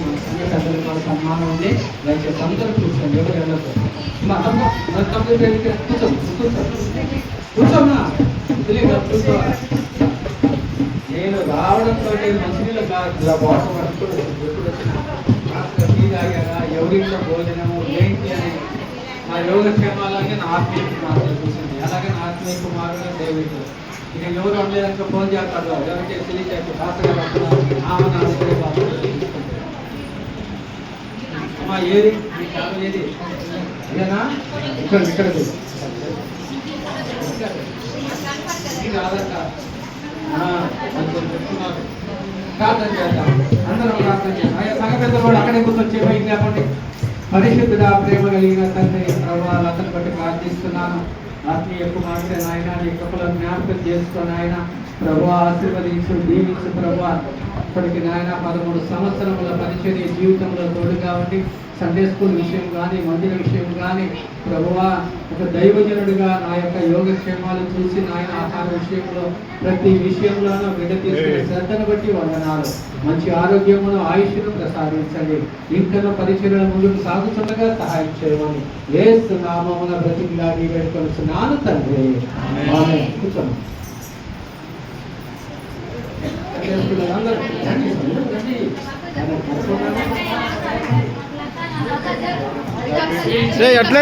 మన సంఘ పెద్దలకు కూడా సన్మానం ఉంది. దయచేసి అందరూ కూర్చోండి, ఎవరు వెళ్ళదు. కూర్చోమ్మా, కూర్చో. నేను రావడంతో మంచినీళ్ళు బాటలు పడుతుంది. ఎప్పుడు వచ్చినా టీ తాగారా, ఎవరింట్లో భోజనము ఏంటి అని మా యోగక్షేమాలాగే నా ఆత్మీయ కుమారుడు చూసింది. అలాగే నా ఆత్మీయ కుమారుడు డేవిడ్. ఇక ఎవరు ఉండలేదంటే ఫోన్ చేస్తాడు, ఎవరికి తెలియచేసి భాషగా అమ్మా ఏది మీ కాలం ఏది ఇదేనా? ఇక్కడ ఇక్కడ కాదంట. చెప్తున్నారు, ప్రార్థన చేద్దాం, అందరం ప్రార్థన చేద్దాం. అయ్యా సంఘ పెద్ద కూడా అక్కడే కూర్చొచ్చే పైకి లేకపోతే పరిశుద్ధుడ ప్రేమ కలిగిన తండ్రి ప్రభావాలు అతను బట్టి ప్రార్థిస్తున్నాను. ఆత్మీయ కుమార్తె నాయన నీ కృపలను జ్ఞాపకం చేసుకొని ఆయన ప్రభు ఆశీర్వదించు, దీవించు ప్రభు. ఇప్పటికి నాయన 13 సంవత్సరముల పరిచర్య జీవితంలో తోడుగా ఉండి సండే స్కూల్ విషయం కానీ మందిర విషయం కానీ ప్రభువా ఒక దైవజనుడిగా నా యొక్క యోగక్షేమాలు చూసి నాయన ఆహార విషయంలో ప్రతి విషయంలోనూ బిడ్డ తీసుకునే శ్రద్ధను బట్టి వందనాలు. మంచి ఆరోగ్యమును ఆయుష్ను ప్రసాదించండి. ఇంకనూ పరిచర్యల ముందుకు సాగుతుండగా సహాయం చేయమని యేసు నామమున బ్రతిమలాడి వేడుకొనుచున్నాను తండ్రి. ఆమేన్. కూర్చోండి. అట్లా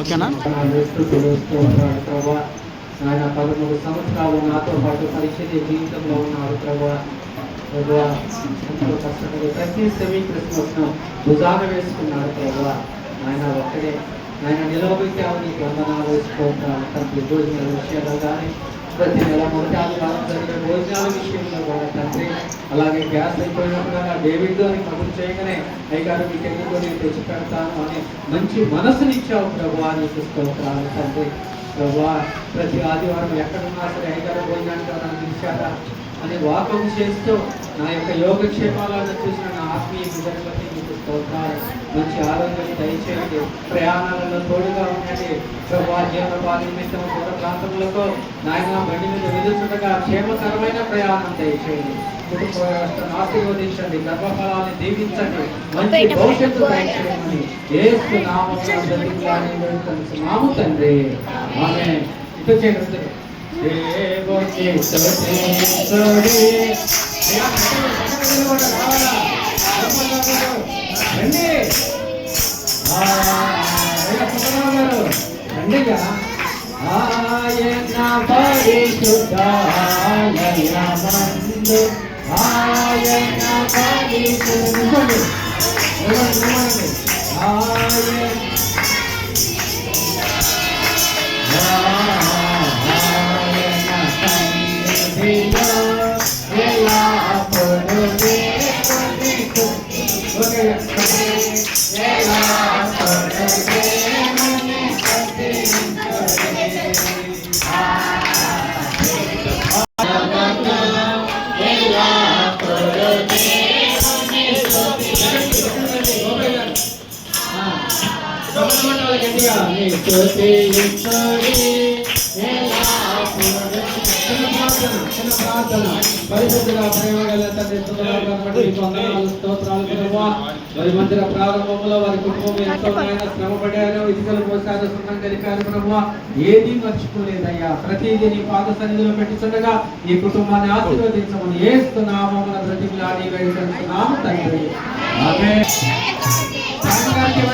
ఓకేనా? 13 సంవత్సరాలు నాతో పాటు పరిచర్య జీవితంలో ఉన్నారు ప్రభా. ఎంతో కష్టపడి ప్రతి సెమీ క్రిస్మస్ ను భుజాన వేసుకున్నాడు ప్రభా. ఆయన ఒక్కడే ఆయన నిలవబెట్టావు, నీకు వందనాలు వేసుకోవాలి. తండ్రి భోజనాల విషయంలో కానీ ప్రతి నెల మొదటి ఆదివారం జరిగే భోజనాల విషయంలో కూడా తండ్రి, అలాగే గ్యాస్ అయిపోయినప్పుడు డేవిడ్ అని కబురు చేయగానే అయ్యగారు మీకు ఎందుకో నేను తెచ్చి పెడతాను అని మంచి మనసునిచ్చావు ప్రభా. నీకు స్తోత్రాలు తండ్రి. ప్రభా ప్రతి ఆదివారం ఎక్కడున్నా సరే అయ్యగారు భోజనానికి మనం పిలిచారా అని వాకం చేస్తూ నా యొక్క యోగక్షేమాలను చూసిన నా ఆత్మీయ బిడ్డను బట్టి మీకు స్తోత్రాలు. మంచి ఆరోగ్యాన్ని దయచేయండి, ప్రయాణాలలో తోడుగా ఉండండి ప్రభా. జీవనోపాధి నిమిత్తం దూర ప్రాంతములకు నాయన బండి మీద వెలుచుండగా క్షేమకరమైన ప్రయాణం దయచేయండి. కుటుంబ వ్యవస్థను ఆశీర్వదించండి, గర్భఫలాన్ని దీవించండి, మంచి భవిష్యత్తు దయచేయమని యేసు నామమున బ్రతిమలాడి వేడుకొనుచున్నాము తండ్రి. ఆమేన్. ఇటు చేయండి. ఆయన పరిశుద్ధాలయమందు ఆయన పరిశుద్ధుడు పరిశుద్ధుల ప్రేమ గల తండ్రి స్తోత్రాలు ప్రభువా. వారి మందిర ప్రారంభంలో వారి కుటుంబం ఎంతో శ్రమ పడ్డారు, ఇటుకలు మోసారు, సున్నం కలిపారు ప్రభువా. ఏది మర్చిపోలేదయ్యా. ప్రతిదీ నీ పాద సన్నిధిలో పెట్టుచుండగా నీ కుటుంబాన్ని ఆశీర్వదించమని యేసు నామమున బ్రతిమలాడి వేడుకొనుచున్నాము తండ్రి. ఆమేన్. సాయంత్రానికి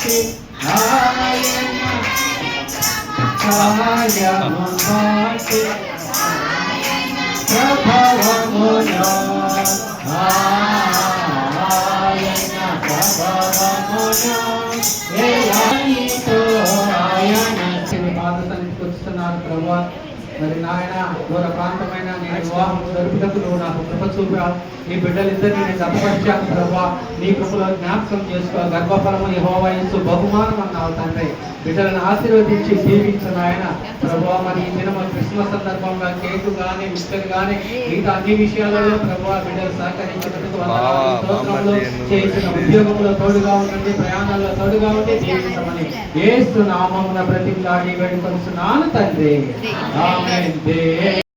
మార్చి ఆయన కార్యము మార్చి ప్రభావములో ఆయన ప్రభావములో ఆయన పాద సన్నిధికి వస్తున్నారు ప్రభువా. మరి నాయన దూర ప్రాంతమైన నేను వివాహం జరుపుటకు నువ్వు నాకు కృప చూపా. నీ బిడ్డలిద్దరిని నేను జతపరిచాను ప్రభా. నీ కృపలో జ్ఞాపకం చేసుకో. గర్భఫలము యెహోవా యేసు బహుమానం అన్నావు తండ్రి. బిడ్డలను ఆశీర్వదించి జీవించిన ఆయన ప్రభా. మరి ఈ దినము క్రిస్మస్ సందర్భంగా కేకు కానీ మిక్చర్ కానీ మిగతా అన్ని విషయాలలో ప్రభా బిడ్డలు సహకరించినందుకు వందనాలు. స్తోత్రములు. చేసిన ఉద్యోగంలో తోడుగా ఉండండి, ప్రయాణాల్లో తోడుగా ఉండి జీవించమని యేసు నామమున బ్రతిమలాడి వేడుకొనుచున్నాను తండ్రి. ఆమేన్.